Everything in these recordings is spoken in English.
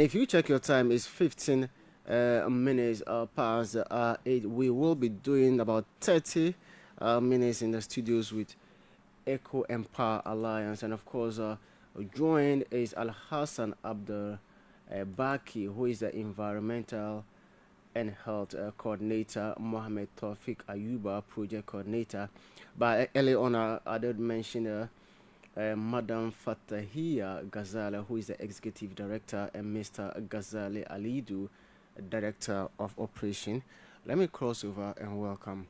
If you check your time, it's 15 minutes past 8. We will be doing about 30 minutes in the studios with EcoEmpower Alliance. And of course, joined is Al Hassan Abdul Baki, who is the environmental and health coordinator, Mohammed Tawfiq Ayuba, project coordinator. But earlier on, I did mention Madam Fatahia Ghazala, who is the executive director, and Mr. Ghazali Alidu, director of operation. Let me cross over and welcome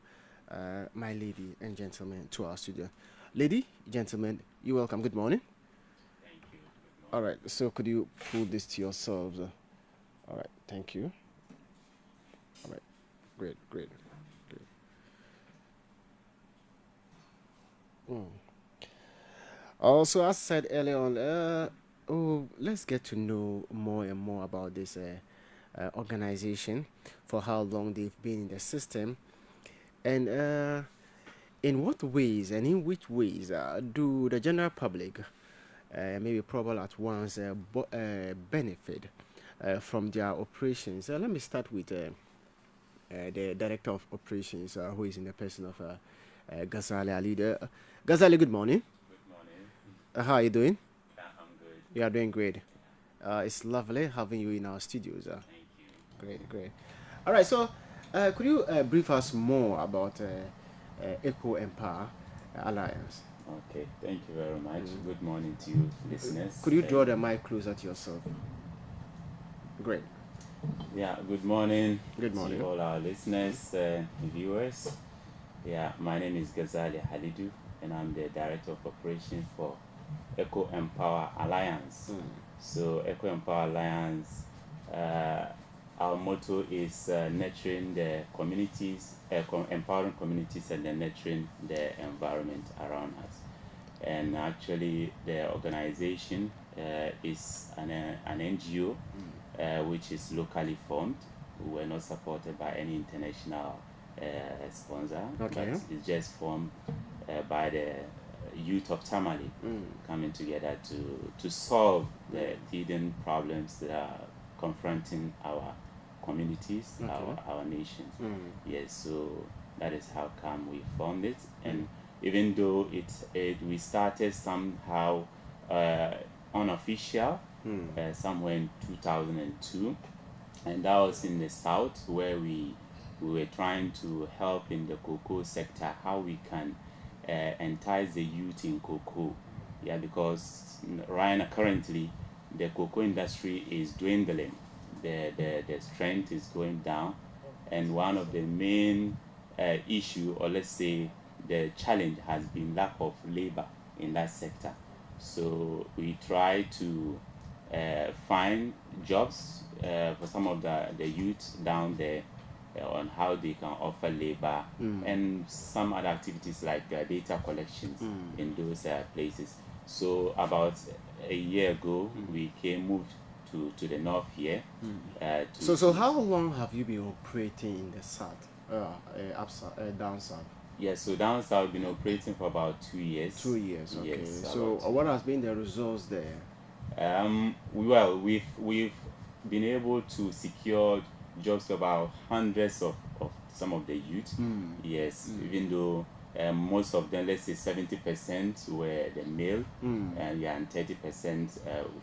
my lady and gentlemen to our studio. Lady, gentlemen, you're welcome. Good morning. Thank you. Good All morning. right, so could you pull this to yourselves? All right, thank you. All right, great, great, great. Mm. Also, as said earlier on, let's get to know more and more about this organization, for how long they've been in the system, and in what ways and in which ways do the general public, maybe probably at once, benefit from their operations. Let me start with the director of operations, who is in the person of Ghazali Ali. Ghazali, good morning. Good morning. How are you doing? Yeah, I'm good. You are doing great. It's lovely having you in our studios. Thank you. Great, great. All right, so could you brief us more about Eco Empower Alliance? Okay, thank you very much. Good morning to you, listeners. Could you draw the mic closer to yourself? Great. Yeah, good morning, Good morning. to all our listeners, viewers. Yeah, my name is Ghazali Halidu, and I'm the Director of Operations for EcoEmpower Alliance. So, EcoEmpower Alliance, our motto is nurturing the communities, empowering communities, and then nurturing the environment around us. And actually, the organization is an NGO which is locally formed. We're not supported by any international sponsor, Okay. but it's just formed by the youth of Tamale coming together to solve the hidden problems that are confronting our communities, Okay. our nations. Yes, so that is how come we formed it. And even though we started somehow unofficial, somewhere in 2002, and that was in the south, where we were trying to help in the cocoa sector, how we can entice the youth in cocoa. Yeah, because right now, currently, the cocoa industry is dwindling. The strength is going down, and one of the main issue, or let's say the challenge, has been lack of labor in that sector. So we try to find jobs for some of the youth down there, on how they can offer labor and some other activities like data collections in those places. So about a year ago, we moved to the north here. So how long have you been operating in the south, down south? Yes, so down south I've been operating for about 2 years. 2 years, okay. Yes, So what has been the results there? Well, we've been able to secure jobs to about hundreds of some of the youth. Yes, even though most of them, let's say 70% were the male, and yeah, and 30%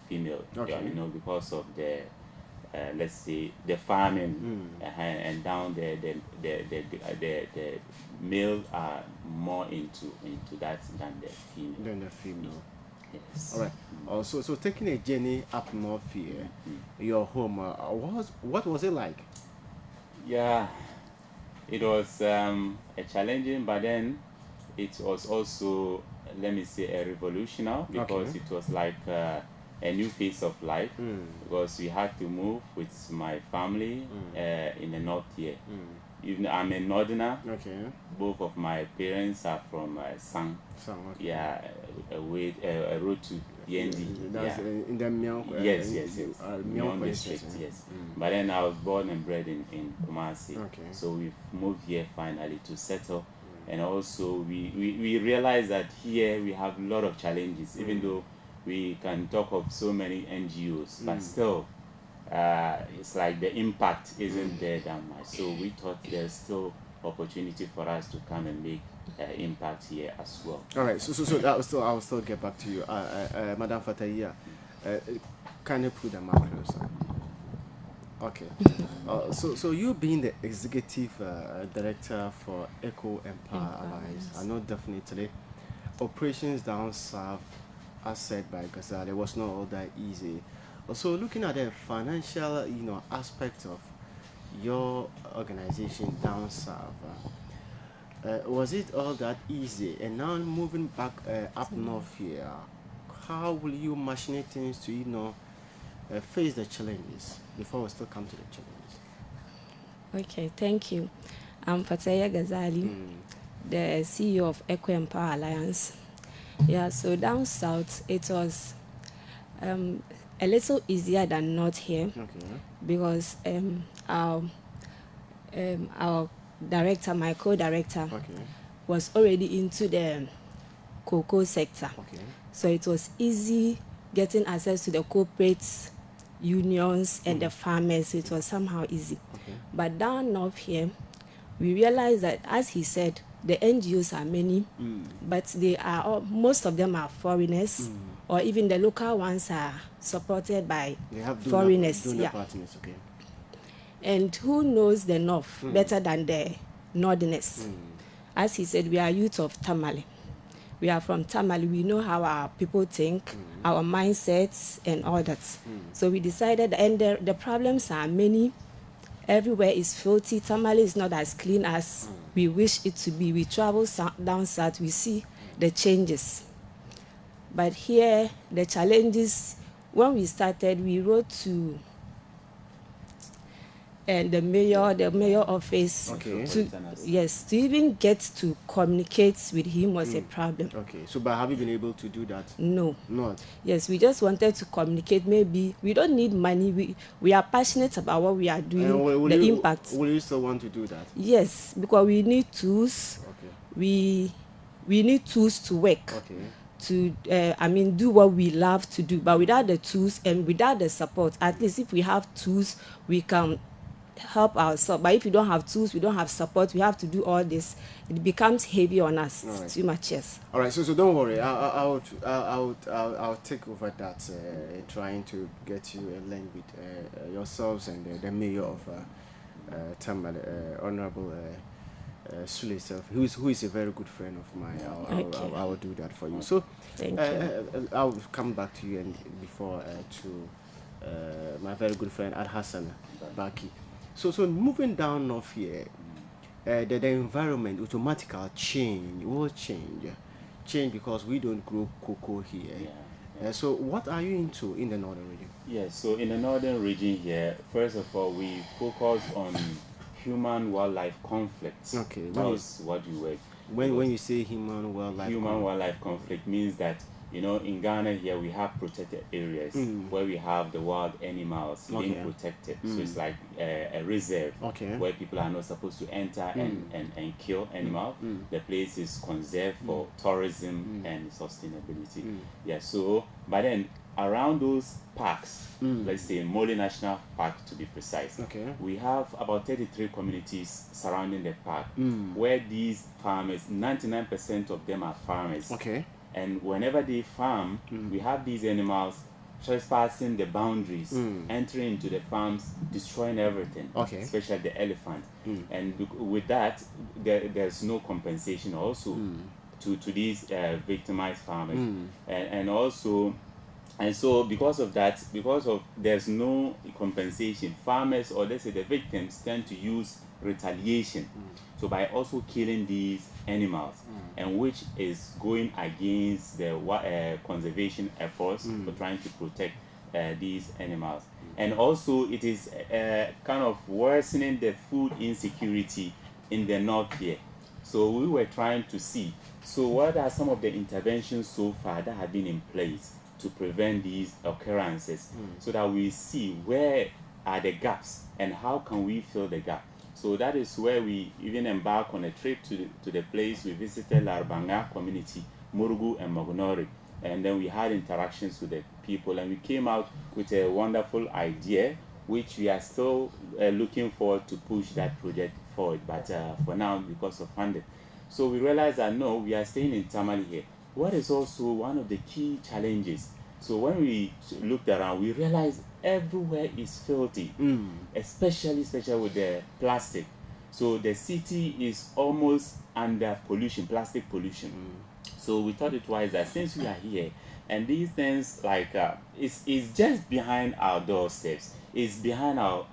female. Okay. Yeah, because of the let's say the farming, and down there the male are more into that than the female. Then the female. Yes. All right. So taking a journey up north here, your home, what was it like? Yeah, it was a challenging, but then it was also, let me say, a revolutionary, because Okay. it was like a new phase of life, because we had to move with my family in the north here. Even I'm a northerner. Okay. Both of my parents are from Sang. Okay. Yeah, a road to Yendi. That's Yeah. in the Miao. Yes. Miao Myeong district, constituency. yes. But then I was born and bred in Kumasi. Okay. So we've moved here finally to settle. And also we realize that here we have a lot of challenges, even though we can talk of so many NGOs, but still it's like the impact isn't there that much. So we thought there's still opportunity for us to come and make impact here as well. All right. So I'll still get back to you, Madam Fataya. Can you put the mic closer? Okay. So you being the executive director for EcoEmpower Alliance, I know definitely operations down south, as said by Ghazali, was not all that easy. Also, looking at the financial, aspect of your organization down south, was it all that easy? And now moving back up north here, how will you machinate things to, face the challenges before we still come to the challenges? Okay, thank you. I'm Fataya Ghazali, the CEO of EcoEmpower Alliance. Yeah, so down south, it was a little easier than north here, because our director, my co-director, was already into the cocoa sector. So it was easy getting access to the corporate unions and the farmers. It was somehow easy. But down north here, we realized that, as he said, the NGOs are many, but they are most of them are foreigners, or even the local ones are supported by foreigners. Partners, and who knows the north better than the northerners? As he said, we are youth of Tamale. We are from Tamale. We know how our people think, our mindsets, and all that. So we decided, and the problems are many. Everywhere is filthy. Tamale is not as clean as we wish it to be. We travel down south, we see the changes. But here, the challenges, when we started, we wrote to the mayor office, to even get to communicate with him was a problem. So but have you been able to do that? No. Not? Yes, we just wanted to communicate. Maybe we don't need money. We are passionate about what we are doing, the impact. Will you still want to do that? Yes, because we need tools. We need tools to work. To do what we love to do. But without the tools and without the support, at least if we have tools, we can help ourselves. But if we don't have tools, we don't have support, we have to do all this, it becomes heavy on us. Too much. Yes. All right. So don't worry. I'll take over that. Trying to get you a link with yourselves and the mayor of Tamale, Honorable Sule, who is a very good friend of mine. I will do that for you. So thank you. I'll come back to you and before to my very good friend Ad Hassan Baki. So moving down north here, the environment automatically will change because we don't grow cocoa here. So what are you into in the northern region? Yes, so in the northern region here, first of all, we focus on human-wildlife conflicts. That's what we work. When you say human-wildlife conflict means that, in Ghana here we have protected areas where we have the wild animals being protected. So it's like a reserve where people are not supposed to enter and kill animals. The place is conserved for tourism and sustainability. But then around those parks, let's say Mole National Park to be precise, we have about 33 communities surrounding the park where these farmers, 99% of them are farmers. And whenever they farm, we have these animals trespassing the boundaries, entering into the farms, destroying everything, especially the elephant. And with that, there's no compensation also to these victimized farmers. And so because of that, there's no compensation, farmers, or let's say the victims, tend to use retaliation. So by also killing these animals, and which is going against the conservation efforts for trying to protect these animals. And also it is kind of worsening the food insecurity in the north here. So we were trying to see, so what are some of the interventions so far that have been in place to prevent these occurrences, so that we see where are the gaps and how can we fill the gap. So that is where we even embark on a trip to the place. We visited Larbanga community, Murugu and Mogonori, and then we had interactions with the people, and we came out with a wonderful idea which we are still looking forward to push that project forward. But for now, because of funding. So we realized that no, we are staying in Tamale here. What is also one of the key challenges? So when we looked around, we realized everywhere is filthy, especially with the plastic. So the city is almost under pollution, plastic pollution. So we thought it wise that since we are here, and these things like it's just behind our doorsteps, it's behind our,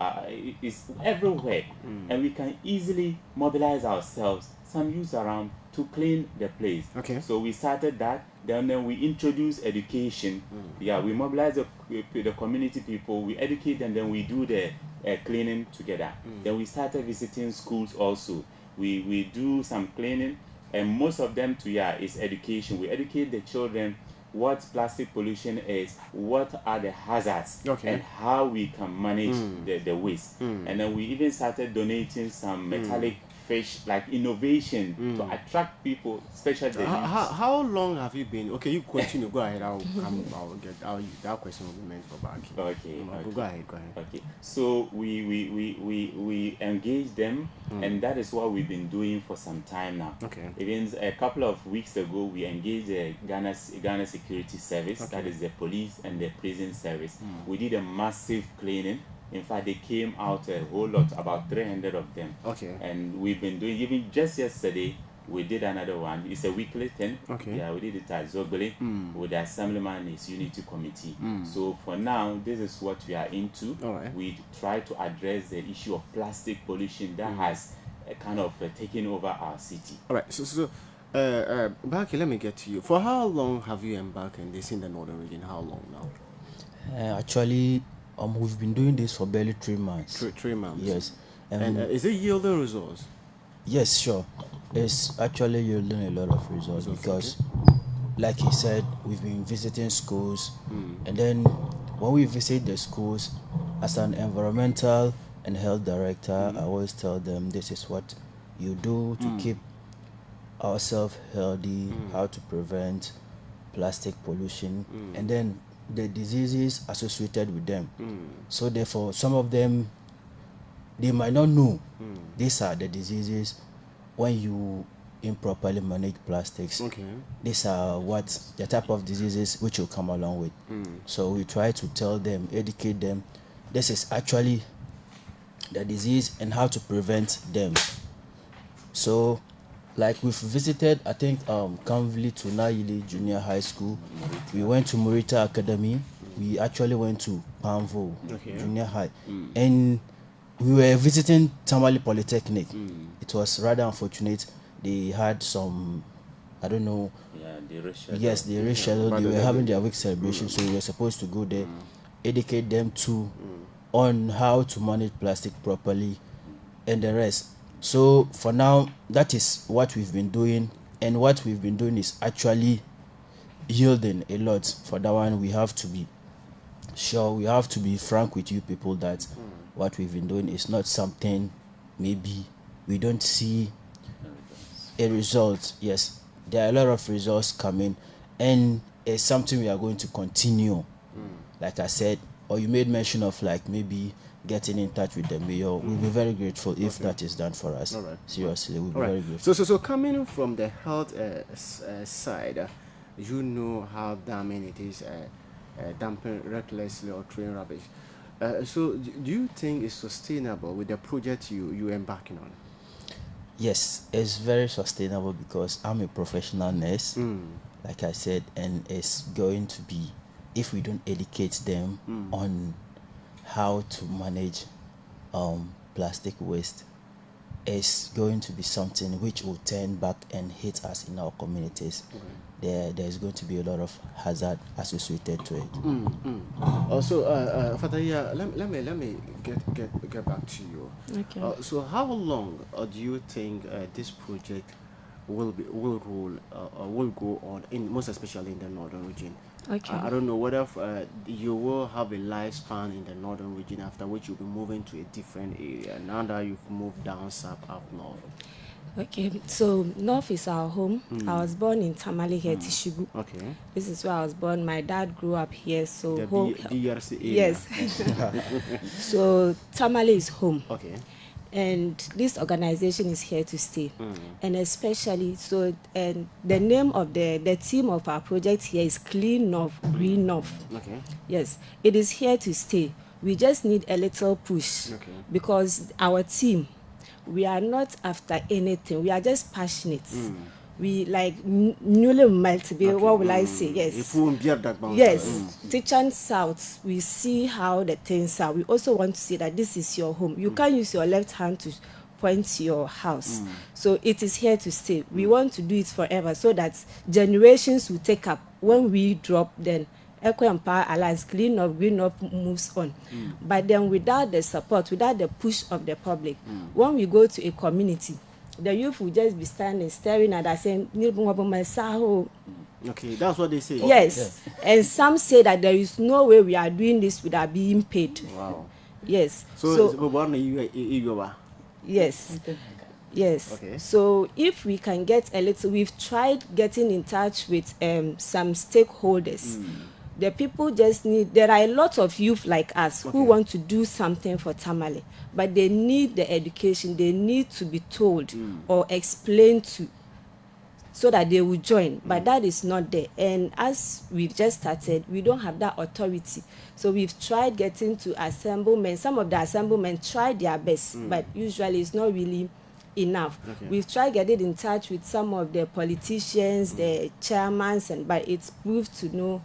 it's everywhere, and we can easily mobilize ourselves, some youth around, to clean the place. Okay. So we started that. Then we introduced education. Yeah, we mobilize the community people. We educate them. Then we do the cleaning together. Then we started visiting schools also. We do some cleaning, and most of them too, yeah, is education. We educate the children what plastic pollution is, what are the hazards, Okay. and how we can manage the waste. And then we even started donating some metallic fish, like innovation, to attract people, especially the youths. How long have you been? Okay, you continue. Go ahead. I'll get. That question will be meant for back. Okay, Go ahead. okay. So we engage them, and that is what we've been doing for some time now. Okay. Even a couple of weeks ago, we engaged the Ghana Security Service, that is the police and the prison service. We did a massive cleaning. In fact, they came out a whole lot, about 300 of them. Okay. And we've been doing, even just yesterday, we did another one. It's a weekly thing. Okay. Yeah, we did it at Zogole with the Assemblyman and his Unity Committee. So for now, this is what we are into. All right. We try to address the issue of plastic pollution that has kind of taken over our city. All right. So Baki, let me get to you. For how long have you embarked in this in the northern region? How long now? Actually, we've been doing this for barely 3 months. 3 months. Yes. And is it yielding results? Yes, sure. It's actually yielding a lot of results because, like he said, we've been visiting schools, and then when we visit the schools, as an environmental and health director, I always tell them this is what you do to keep ourselves healthy, how to prevent plastic pollution, and then the diseases associated with them. So therefore, some of them, they might not know these are the diseases when you improperly manage plastics. Okay. These are what the type of diseases which will come along with. So we try to tell them, educate them, this is actually the disease and how to prevent them. So like we've visited, I think Kamvili to Naili Junior High School. We went to Morita Academy. We actually went to Panvo Junior High, and we were visiting Tamale Polytechnic. It was rather unfortunate. They had some, I don't know. Yeah, they rescheduled. Yes, they rescheduled. They were having their week celebration, so we were supposed to go there, educate them too on how to manage plastic properly, and the rest. So for now, that is what we've been doing, and what we've been doing is actually yielding a lot. For that one, we have to be sure, we have to be frank with you people that what we've been doing is not something maybe we don't see a result. Yes, there are a lot of results coming, and it's something we are going to continue. Like I said, or you made mention of like maybe getting in touch with the mayor. We'll be very grateful if that is done for us. All right. Seriously, we'll be All right. very grateful. So coming from the health side, you know how damning it is dumping recklessly or throwing rubbish. So do you think it's sustainable with the project you embarking on? Yes, it's very sustainable because I'm a professional nurse, like I said, and it's going to be, if we don't educate them on how to manage plastic waste, it's going to be something which will turn back and hit us in our communities. There's going to be a lot of hazard associated to it. Also, Fataya, let me get back to you. Okay. So how long do you think this project will go on, in most especially in the northern region? Okay. I don't know whether you will have a lifespan in the northern region, after which you'll be moving to a different area. Now that you've moved down south, up north. Okay, so North is our home. I was born in Tamale here, Tishugu. Okay. This is where I was born. My dad grew up here, so The home. DRC area. Yes. So Tamale is home. Okay. And this organization is here to stay. And especially, so, and the name of the theme of our project here is Clean North, Green North. Okay. Yes, it is here to stay. We just need a little push. Okay. Because our team, we are not after anything. We are just passionate. We like newly multiple. What will I say? Yes. If we won't be that bounce. Yes, Teachan South, we see how the things are. We also want to see that this is your home. You can't use your left hand to point to your house. So it is here to stay. We want to do it forever so that generations will take up. When we drop, then EcoEmpower Alliance, Clean Up, Green Up moves on. But then without the support, without the push of the public, when we go to a community, the youth will just be standing, staring at us, saying, okay, that's what they say. yes. And some say that there is no way we are doing this without being paid. Wow. Yes. So yes. Yes. Okay. So if we can get a little, we've tried getting in touch with some stakeholders. The people just need, there are a lot of youth like us who want to do something for Tamale, but they need the education, they need to be told or explained to, so that they will join. But that is not there. And as we've just started, we don't have that authority. So we've tried getting to assemblement. Some of the assemblement tried their best, but usually it's not really enough. Okay. We've tried getting in touch with some of the politicians, the chairmen, but it's proved to no.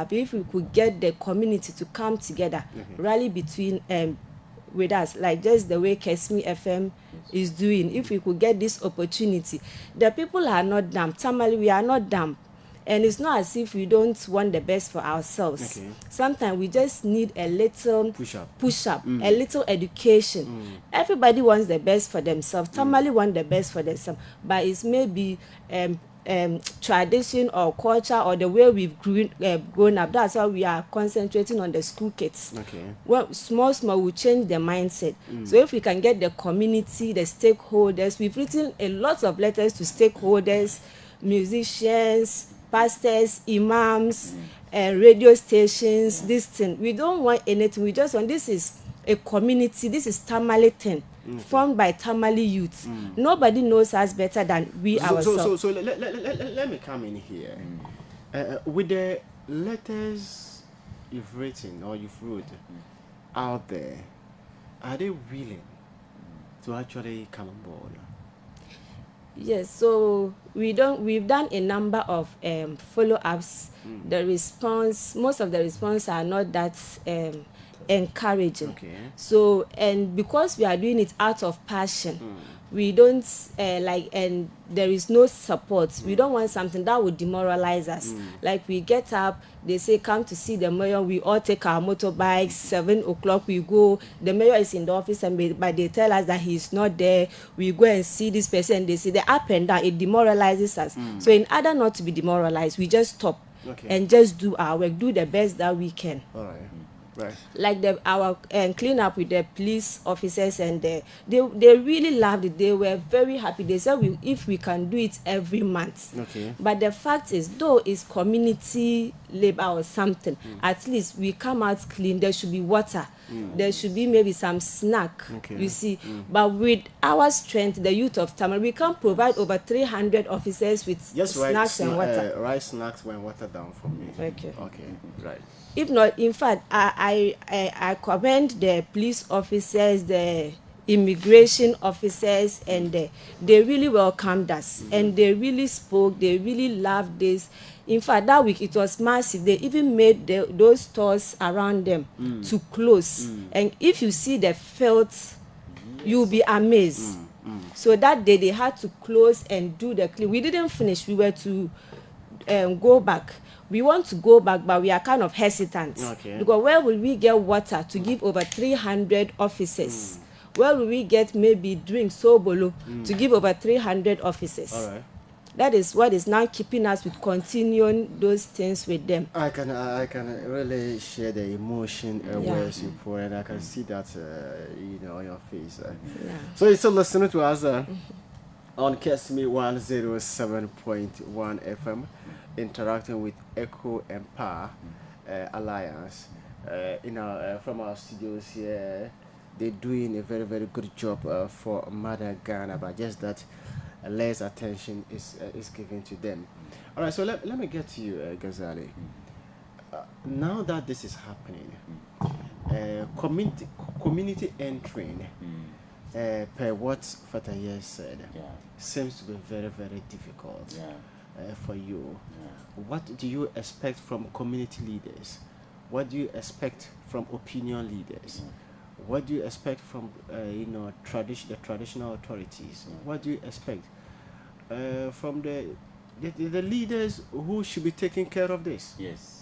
If we could get the community to come together, rally between with us, like just the way Kesmi FM is doing, if we could get this opportunity. The people are not dumb. Tamale, we are not dumb. And it's not as if we don't want the best for ourselves. Okay. Sometimes we just need a little push up, a little education. Everybody wants the best for themselves. Tamale want the best for themselves, but it's maybe tradition or culture or the way we've grown up. That's why we are concentrating on the school kids. Okay. Well, small will change the mindset. So if we can get the community, the stakeholders, we've written a lot of letters to stakeholders, musicians, pastors, imams, radio stations, this thing. We don't want anything. We just want, this is a community, this is Tamale thing. Formed by Tamale youth. Nobody knows us better than we ourselves. So let me come in here. With the letters you've written or you've wrote out there, are they willing to actually come on board? Yes, so we've done a number of follow-ups. The response, most of the response are not that encouraging. Okay. So, and because we are doing it out of passion, we don't and there is no support. We don't want something that would demoralize us. Like we get up, they say come to see the mayor, we all take our motorbikes, 7 o'clock we go, the mayor is in the office but they tell us that he's not there. We go and see this person and they say the up and down, it demoralizes us. So in order not to be demoralized, we just stop and just do our work, do the best that we can. All right. Right. Like our clean up with the police officers, and they really loved it. They were very happy. They said if we can do it every month. Okay. But the fact is, though it's community labor or something, at least we come out clean. There should be water. There should be maybe some snack. Okay. You see, but with our strength, the youth of Tamale, we can provide over 300 officers with snacks and water. Rice, snacks, and water down for me. Okay. Okay. Right. If not, in fact, I commend the police officers, the immigration officers, and they really welcomed us, and they really spoke. They really loved this. In fact, that week it was massive. They even made those stores around them to close. And if you see the filth, you'll be amazed. So that day they had to close and do the clean. We didn't finish. We were to go back. We want to go back, but we are kind of hesitant. Okay. Because where will we get water to give over 300 officers? Where will we get maybe drinks, sobolo, to give over 300 officers? All right. That is what is now keeping us with continuing those things with them. I can really share the emotion whereas you pour, and I can see that on your face. Yeah. So you're still listening to us. on Kesmi 107.1 FM, interacting with EcoEmpower Alliance. From our studios here, they're doing a very, very good job for Mother Ghana, but just that less attention is given to them. All right, so let me get to you, Ghazali. Now that this is happening, community entering, per what Fatah said, seems to be very, very difficult for you. What do you expect from community leaders? What do you expect from opinion leaders? What do you expect from the traditional authorities? What do you expect from the leaders who should be taking care of this? Yes.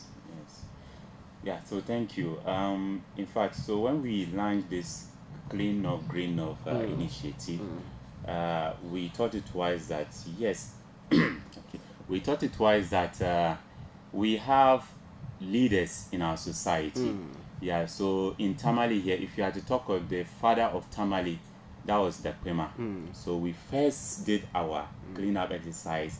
Yeah, so thank you. In fact, so when we launched this Clean Up, Green Up initiative, we thought it twice that, yes, we thought it twice that we have leaders in our society. Yeah, so in Tamale here, if you had to talk of the father of Tamale, that was the Pema. So we first did our cleanup exercise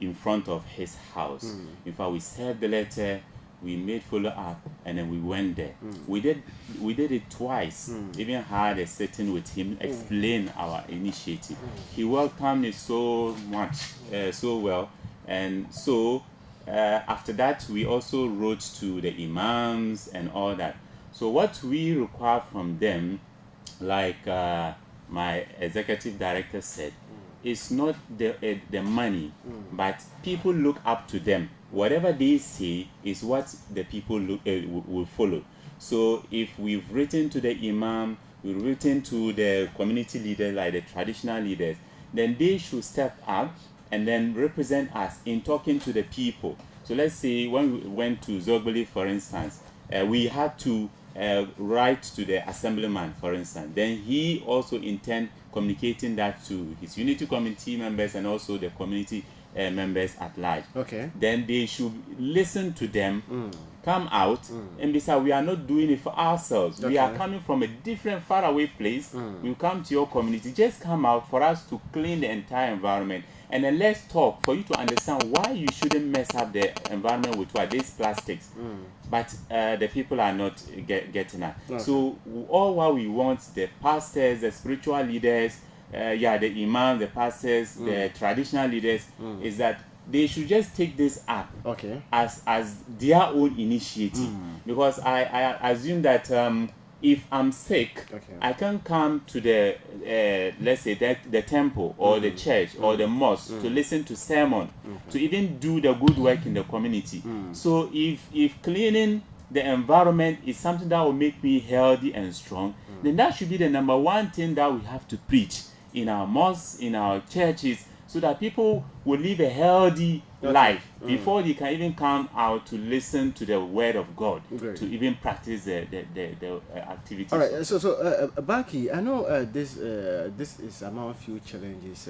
in front of his house. In fact, we served the letter, we made follow up, and then we went there. We did it twice. Even had a sitting with him, explain our initiative. He welcomed it so much, so well, and so after that we also wrote to the imams and all that. So what we require from them, like my executive director said, it's not the money, but people look up to them. Whatever they say is what the people will follow. So if we've written to the imam, we've written to the community leaders, like the traditional leaders, then they should step up and then represent us in talking to the people. So let's say when we went to Zogbeli, for instance, we had to write to the assemblyman, for instance. Then he also intend communicating that to his unity committee members and also the community members at large. Okay. Then they should listen to them, come out, and decide we are not doing it for ourselves. Okay. We are coming from a different, faraway place. We come to your community. Just come out for us to clean the entire environment. And then let's talk for you to understand why you shouldn't mess up the environment with these plastics. But the people are not getting that. Okay. So all what we want, the pastors, the spiritual leaders, the imams, the pastors, the traditional leaders, is that they should just take this up as their own initiative. Because I assume that if I'm sick, I can come to the let's say the temple or the church or the mosque to listen to sermon, to even do the good work in the community. So if cleaning the environment is something that will make me healthy and strong, then that should be the number one thing that we have to preach in our mosques, in our churches, so that people will live a healthy life before they can even come out to listen to the word of God, to even practice the activities. All right, so Baki, I know this is among a few challenges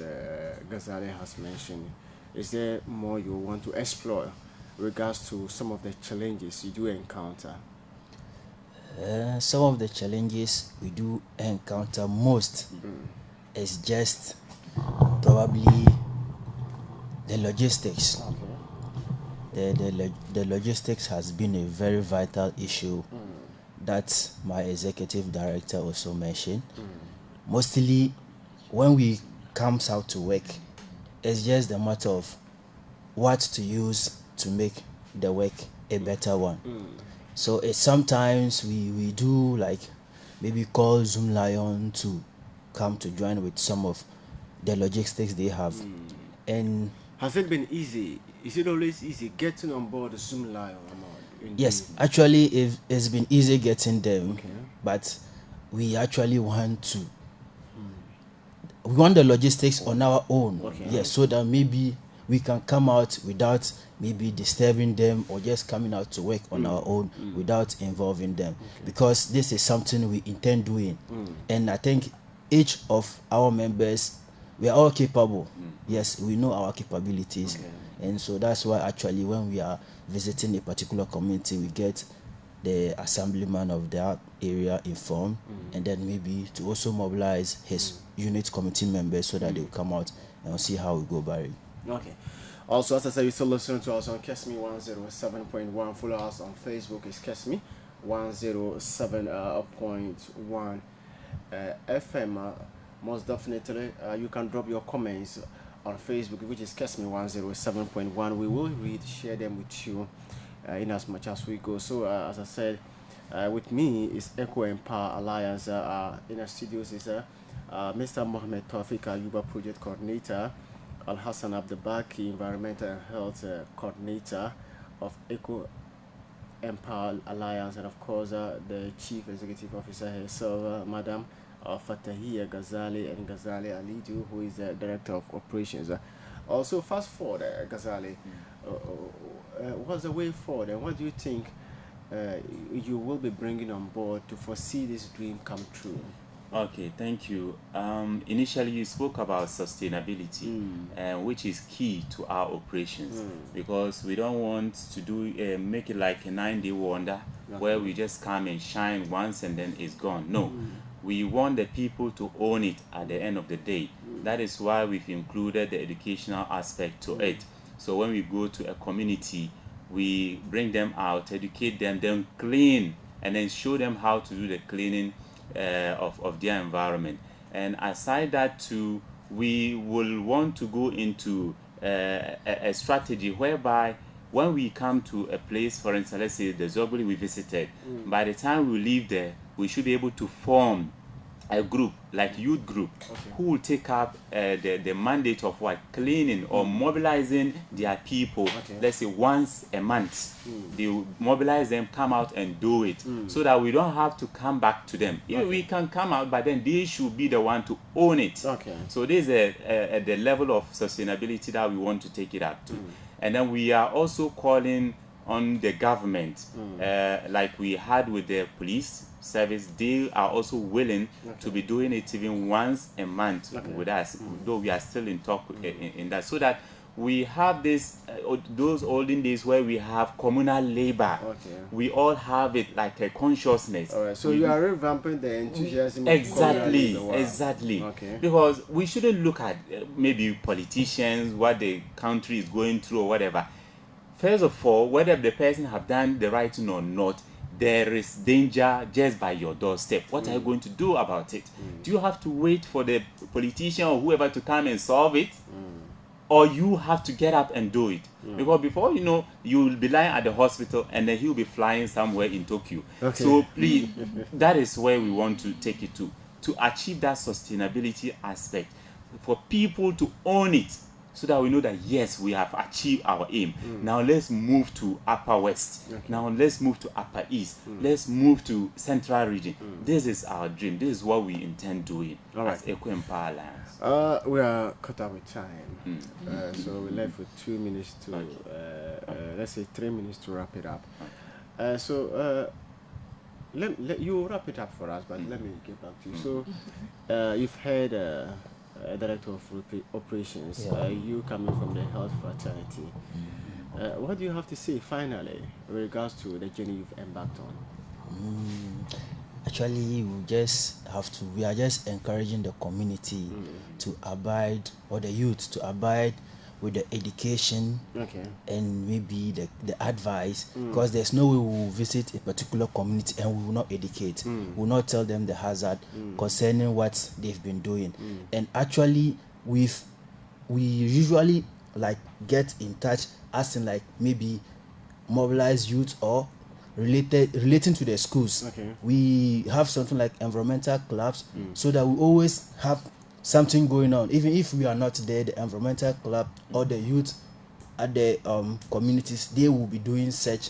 Ghazali has mentioned. Is there more you want to explore regards to some of the challenges you do encounter? Some of the challenges we do encounter most is just probably the logistics. The logistics has been a very vital issue that my executive director also mentioned. Mostly when we comes out to work, it's just a matter of what to use to make the work a better one. So it's sometimes we do like maybe call Zoom Lion to come to join with some of the logistics they have. And has it been easy? Is it always easy getting on board the Zoom Lion? Yes, actually it's been easy getting them, but we actually want to we want the logistics on our own. Yes, so that maybe we can come out without maybe disturbing them, or just coming out to work on our own without involving them, because this is something we intend doing. And I think each of our members, we are all capable. Yes, we know our capabilities. And so that's why actually when we are visiting a particular community, we get the assemblyman of that area informed, and then maybe to also mobilize his unit committee members so that they'll come out and we'll see how we go about it. Okay. Also, as I said, you're still listening to us on Kesmi 107.1. Follow us on Facebook. It's Kesmi 107.1 FM. Most definitely, you can drop your comments on Facebook, which is Kesmi 107.1. We will share them with you in as much as we go. So, as I said, with me is EcoEmpower Alliance. In our studios is Mr. Mohammed Tawfiq Ayuba, Project Coordinator, Al Hassan Abdebaki, Environmental and Health Coordinator of EcoEmpower Alliance, and of course the Chief Executive Officer herself, Madam Fatahia Ghazali and Ghazali Alidu, who is the Director of Operations. Also, fast forward, Ghazali, what's the way forward, and what do you think you will be bringing on board to foresee this dream come true? Okay, thank you. Initially, you spoke about sustainability, which is key to our operations, because we don't want to do make it like a 9-day wonder where we just come and shine once and then it's gone. No, we want the people to own it at the end of the day. That is why we've included the educational aspect to it. So when we go to a community, we bring them out, educate them, then clean, and then show them how to do the cleaning of their environment. And aside that too, we will want to go into a strategy whereby when we come to a place, for instance, let's say the Zobuli we visited, by the time we leave there, we should be able to form a group, like youth group, who will take up the mandate of what? Cleaning or mobilizing their people, let's say once a month. They will mobilize them, come out and do it, so that we don't have to come back to them. We can come out, but then they should be the one to own it. So this is the level of sustainability that we want to take it up to. And then we are also calling on the government, like we had with the police service. They are also willing to be doing it even once a month with us, though we are still in talk in that, so that we have this those olden days where we have communal labor. We all have it like a consciousness. All right. So you are revamping the enthusiasm. Exactly. Because we shouldn't look at maybe politicians, what the country is going through or whatever. First of all, whether the person have done the right thing or not, there is danger just by your doorstep. What are you going to do about it? Do you have to wait for the politician or whoever to come and solve it? Or you have to get up and do it? Because before you know, you will be lying at the hospital and then he'll be flying somewhere in Tokyo. So please, that is where we want to take it to achieve that sustainability aspect, for people to own it, so that we know that yes, we have achieved our aim. Now let's move to Upper West. Now let's move to Upper East. Let's move to Central Region. This is our dream. This is what we intend doing as EcoEmpower Alliance. We are cut out with time, so we're left with 2 minutes to, let's say 3 minutes to wrap it up. Let you wrap it up for us, but let me get back to you. So you've heard Director of Operations, you coming from the health fraternity. What do you have to say finally with regards to the journey you've embarked on? Actually, we are just encouraging the community to abide, or the youth to abide with the education and maybe the advice, because there's no way we will visit a particular community and we will not educate. We will not tell them the hazard concerning what they've been doing. And actually, we usually like get in touch, as in like maybe mobilize youth or relating to the schools. We have something like environmental clubs, so that we always have something going on. Even if we are not there, the environmental club or the youth at the communities, they will be doing such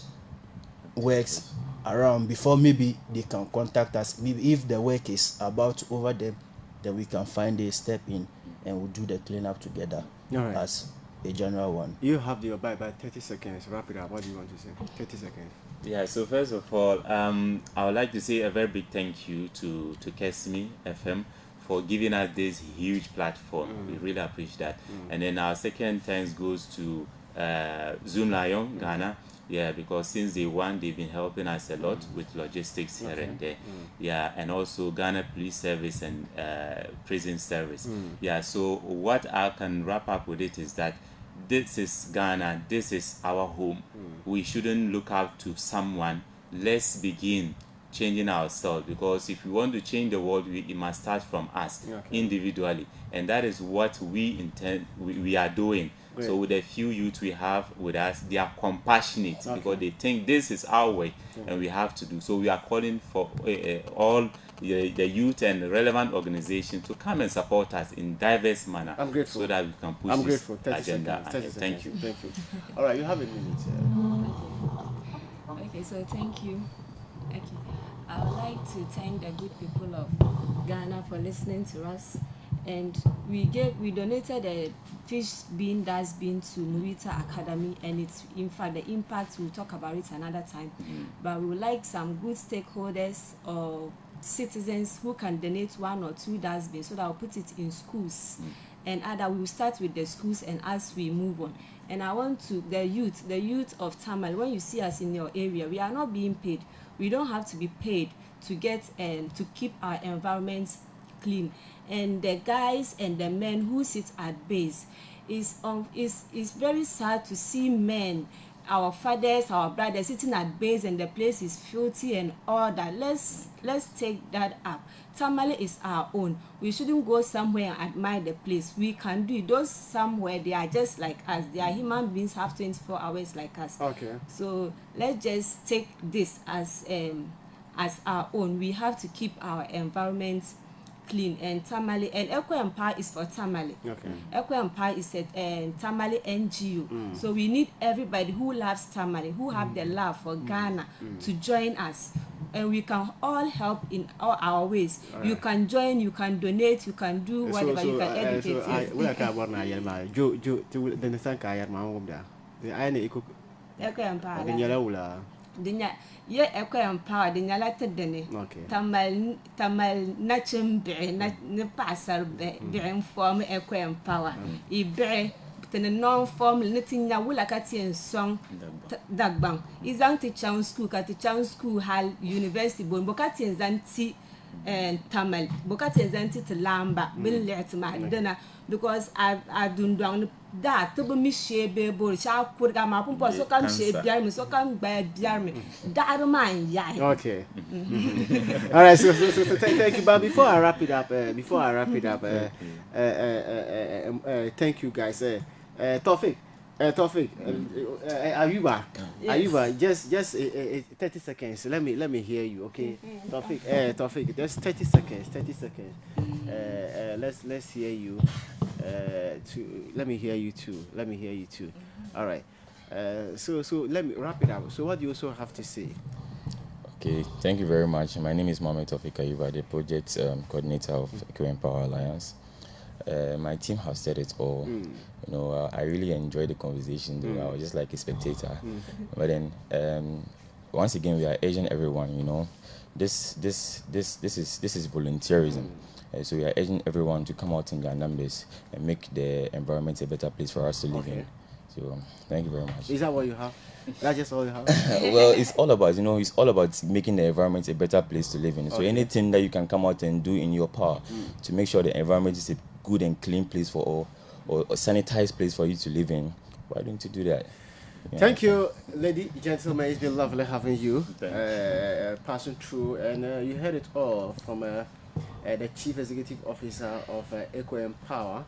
works around before maybe they can contact us. Maybe if the work is about to over them, then we can find a step in and we'll do the cleanup together as a general one. You have your by 30 seconds. Wrap it up. What do you want to say? 30 seconds. Yeah, so first of all, I would like to say a very big thank you to Kesmi FM for giving us this huge platform. We really appreciate that. And then our second thanks goes to Zoom Lion Ghana. Yeah, because since day one they've been helping us a lot with logistics here and there. Yeah, and also Ghana Police Service and Prison Service. Yeah, so what I can wrap up with it is that this is Ghana, this is our home. We shouldn't look up to someone. Let's begin changing ourselves, because if we want to change the world, it must start from us individually, and that is what we intend. We are doing. Great. So with the few youth we have with us, they are compassionate because they think this is our way and we have to do. So we are calling for all the youth and relevant organizations to come and support us in diverse manner. I'm grateful. So that we can push this agenda. Thank you. All right, you have a minute. Okay, so thank you. Okay, I would like to thank the good people of Ghana for listening to us. And we donated a fish bean dustbin to Murita Academy, and it's, in fact, the impact, we'll talk about it another time. But we would like some good stakeholders or citizens who can donate 1 or 2 dustbins, so that I'll put it in schools. And we will start with the schools, and as we move on. And I want to, the youth of Tamale, when you see us in your area, we are not being paid. We don't have to be paid to get and to keep our environment clean. And the guys and the men who sit at base, is very sad to see men, our fathers, our brothers sitting at base, and the place is filthy and all that. Let's take that up. Tamale is our own. We shouldn't go somewhere and admire the place. We can do it. Those somewhere, they are just like us. They are human beings, have 24 hours like us. Okay. So let's just take this as our own. We have to keep our environment clean. And Tamale, and EcoEmpower is for Tamale. Okay. EcoEmpower is a Tamale NGO. So we need everybody who loves Tamale, who have the love for Ghana, to join us. And we can all help in all our ways. Right. You can join, you can donate, you can do whatever, you can educate. EcoEmpower the nyala tedene tamal na chimbe na pasar be inform EcoEmpower ibe tene non form litinya wula katien song dagbang izang ti chan school ka ti chan school hal university bon bokatien zanti tamal bokatien zanti lamba bin let ma dana, because I don't that to be me shebe bo sha kurga ma pumpo so kam shebe me so kam ba biar me that man yeah. Okay. All right, so thank you. But before I wrap it up, thank you guys. Tawfiq, Ayuba, yes. Ayuba, just 30 seconds. Let me hear you, okay? Tawfiq, just 30 seconds. Let's hear you. Let me hear you too. All right. So let me wrap it up. So what do you also have to say? Okay, thank you very much. My name is Tawfiq Ayuba, the project coordinator of EcoEmpower Alliance. My team has said it all. You know, I really enjoyed the conversation, though. I was just like a spectator. But then, once again, we are urging everyone. You know, this is volunteerism. So we are urging everyone to come out in their numbers and make the environment a better place for us to live in. So thank you very much. Is that what you have? That's just all you have? Well, it's all about making the environment a better place to live in. So anything that you can come out and do in your power to make sure the environment is a good and clean place for all, or a sanitized place for you to live in, why don't you do that? Yeah. Thank you, ladies, gentlemen. It's been lovely having you, passing through, and you heard it all from the Chief Executive Officer of EcoEmpower.